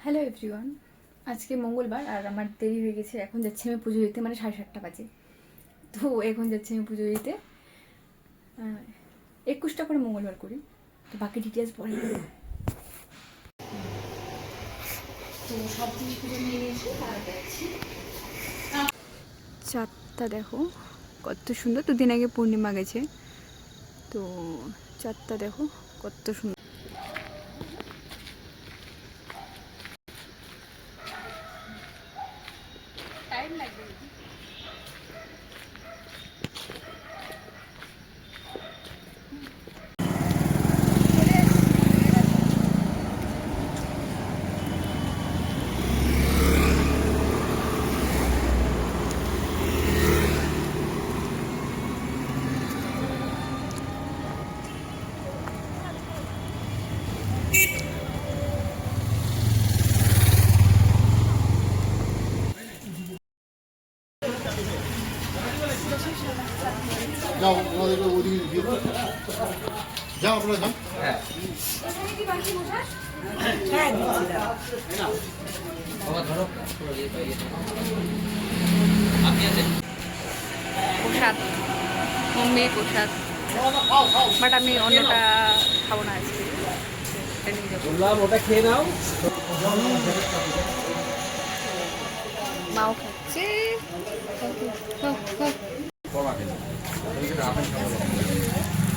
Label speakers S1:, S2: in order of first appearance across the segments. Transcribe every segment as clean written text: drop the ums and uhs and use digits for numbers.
S1: Hello everyone, আজকে মঙ্গলবার আর আমার দেরি হয়ে গেছে। এখন যাচ্ছি আমি পুজো দিতে, মানে 7:30 বাজে। তো এখন যাচ্ছি আমি পুজো দিতে। 21টা করে মঙ্গলবার করি, তো বাকি ডিটেলস পরে বলবো। তো সব কিছু পুজো নিয়ে নিয়েছি আর যাচ্ছি। চাঁদটা দেখো কত সুন্দর, দুদিন আগে পূর্ণিমা গেছে, তো চাঁদটা দেখো কত সুন্দর। টাইম লাগবে।
S2: যাও আমাদেরকে ওদিকে দিয়ে দাও। যাও আপনারা যাও।
S1: প্রসাদ, মম্মির প্রসাদ, বাট আমি অন্যটা খাবো না আজকে।
S3: ওটা খেয়ে নাও।
S1: মাও খাচ্ছে।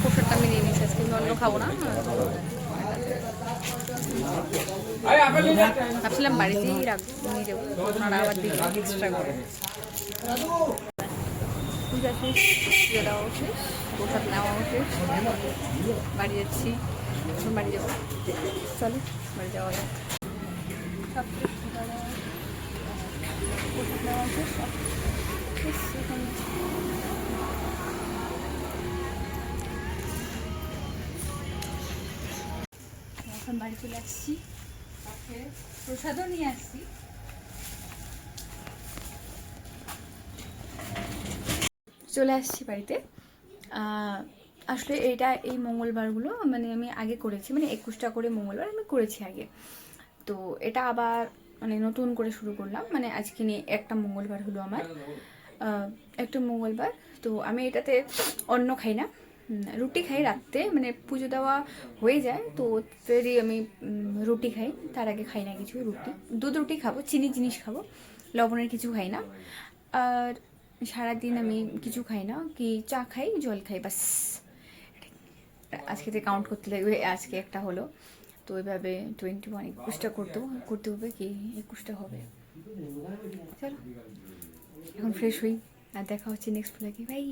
S1: প্রসাদটা আমি নিয়ে নিচ্ছি আজকে, আমি অন্য খাবো না। ভাবছিলাম বাড়িতেই রাখবো, নিয়ে যাবো, ওনারা আবার দিকে এক্সট্রা করে। পূজা শেষ, পুজো দেওয়াও শেষ, প্রসাদ নেওয়াও শেষ। বাড়ি যাচ্ছি, এখন বাড়ি যাবো। চলো বাড়ি যাওয়া যাক। সব প্রসাদ নেওয়া শেষ, সব শেষ। এখন বাড়ি চলে আসছি, প্রসাদও নিয়ে আসছি। চলে আসছি বাড়িতে। আসলে এই মঙ্গলবারগুলো মানে আমি আগে করেছি, মানে 21টা করে মঙ্গলবার আমি করেছি আগে। তো এটা আবার মানে নতুন করে শুরু করলাম, মানে আজকে নিয়ে একটা মঙ্গলবার হলো আমার, একটা মঙ্গলবার। তো আমি এটাতে অন্ন খাই না, রুটি খাই রাত্রে, মানে পুজো দেওয়া হয়ে যায় তো ফেরই আমি রুটি খাই। তার আগে খাই না কিছু, দুধ রুটি খাবো, চিনি জিনিস খাবো, লবণের কিছু খাই না। আর সারাদিন আমি কিছু খাই না, কি চা খাই, জল খাই, বাস। আজকে কাউন্ট করতে লাগবে, আজকে একটা হলো। তো ওইভাবে 21টা করতে হবে, কি 21টা হবে। চলো এখন ফ্রেশ হই, আর দেখা হচ্ছে নেক্সট ব্লগে। বাই।